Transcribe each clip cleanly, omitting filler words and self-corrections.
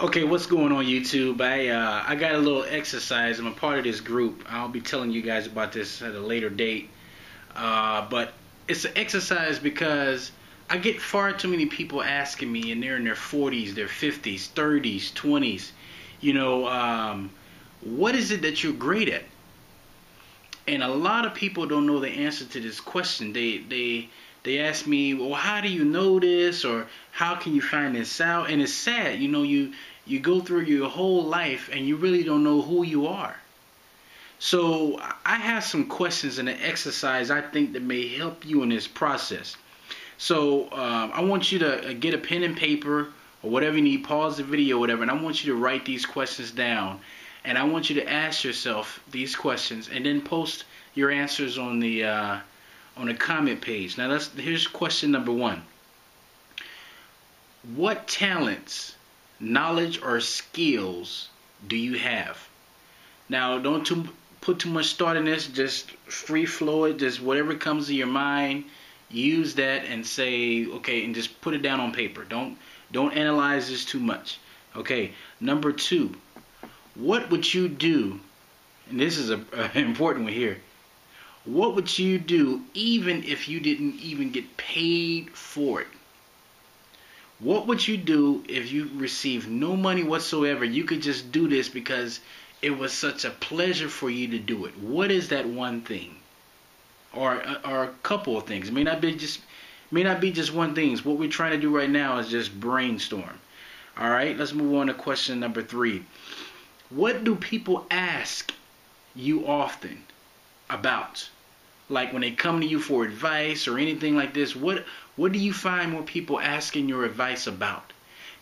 Okay, what's going on YouTube? I got a little exercise. I'm a part of this group. I'll be telling you guys about this at a later date. But it's an exercise because I get far too many people asking me, and they're in their 40s, their 50s, 30s, 20s. What is it that you're great at? And a lot of people don't know the answer to this question. They ask me, well, how do you know this, or how can you find this out? And it's sad, you go through your whole life and you really don't know who you are. So I have some questions in the exercise I think that may help you in this process. So I want you to get a pen and paper or whatever you need, pause the video, whatever, and I want you to write these questions down. And I want you to ask yourself these questions and then post your answers on the comment page. Now here's question number 1. What talents, knowledge, or skills do you have? Now don't put too much thought in this. Just free flow it. Just whatever comes to your mind, use that and say okay, and just put it down on paper. Don't analyze this too much. Okay. Number 2. What would you do? And this is an important one here. What would you do even if you didn't even get paid for it? What would you do if you received no money whatsoever? You could just do this because it was such a pleasure for you to do it. What is that one thing? Or a couple of things. It may not be just one thing. What we're trying to do right now is just brainstorm. Alright, let's move on to question number 3. What do people ask you often about? Like when they come to you for advice or anything like this, what do you find more people asking your advice about?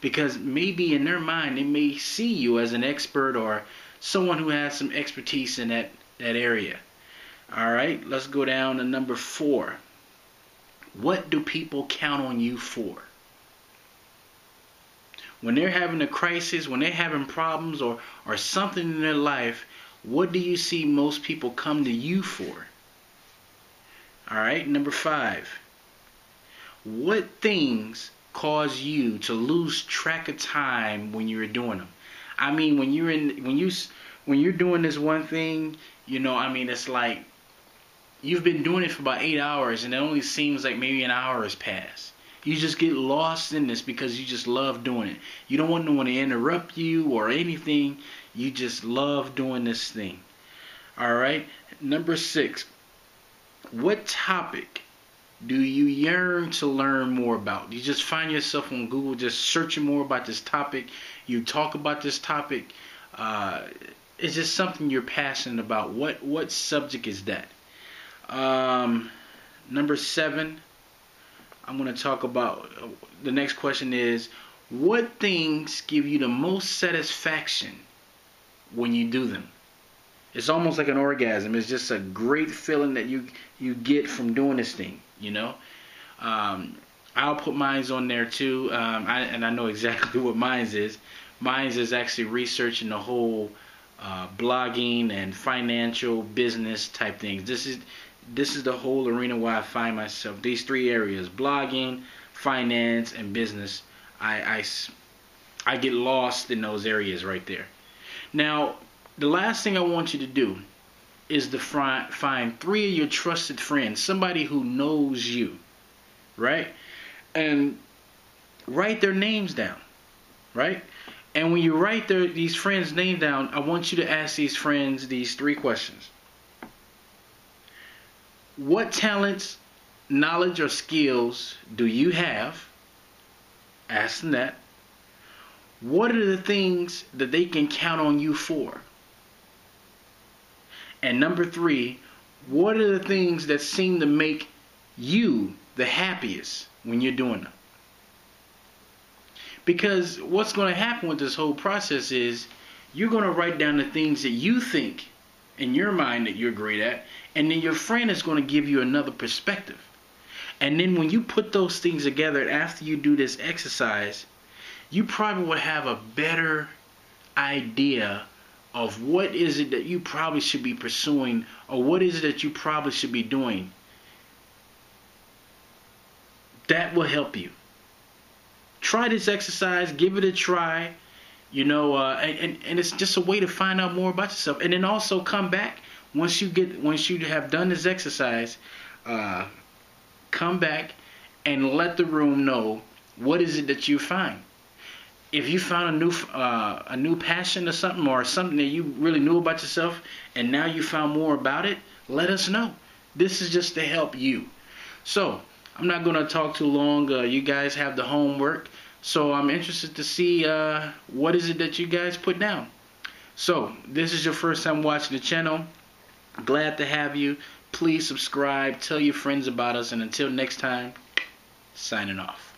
Because maybe in their mind they may see you as an expert or someone who has some expertise in that area. Alright, let's go down to number 4. What do people count on you for? When they're having a crisis, when they're having problems or something in their life, what do you see most people come to you for? Alright, number 5. What things cause you to lose track of time when you're doing them? I mean, when you're doing this one thing, it's like you've been doing it for about 8 hours and it only seems like maybe an hour has passed. You just get lost in this because you just love doing it. You don't want no one to interrupt you or anything. You just love doing this thing. Alright, number 6. What topic do you yearn to learn more about? You just find yourself on Google just searching more about this topic. You talk about this topic. It's just something you're passionate about. What subject is that? Number 7. I'm going to talk about, the next question is, what things give you the most satisfaction when you do them? It's almost like an orgasm. It's just a great feeling that you get from doing this thing, I'll put mines on there too, and I know exactly what mines is. Mines is actually researching the whole blogging and financial business type things. This is the whole arena where I find myself. These 3 areas: blogging, finance, and business. I get lost in those areas right there. Now, the last thing I want you to do is to find 3 of your trusted friends, somebody who knows you, right? And write their names down, right? And when you write these friends' names down, I want you to ask these friends these 3 questions. What talents, knowledge, or skills do you have? Ask them that. What are the things that they can count on you for? And number 3, what are the things that seem to make you the happiest when you're doing them? Because what's going to happen with this whole process is you're going to write down the things that you think in your mind that you're great at, and then your friend is going to give you another perspective. And then when you put those things together after you do this exercise, you probably will have a better idea of what is it that you probably should be pursuing, or what is it that you probably should be doing. That will help you. Try this exercise, give it a try. And it's just a way to find out more about yourself. And then also come back once you have done this exercise. Come back and let the room know what is it that you find. If you found a new passion or something that you really knew about yourself, and now you found more about it, let us know. This is just to help you. So I'm not going to talk too long. You guys have the homework, so I'm interested to see what is it that you guys put down. So this is your first time watching the channel. Glad to have you. Please subscribe, tell your friends about us, and until next time, signing off.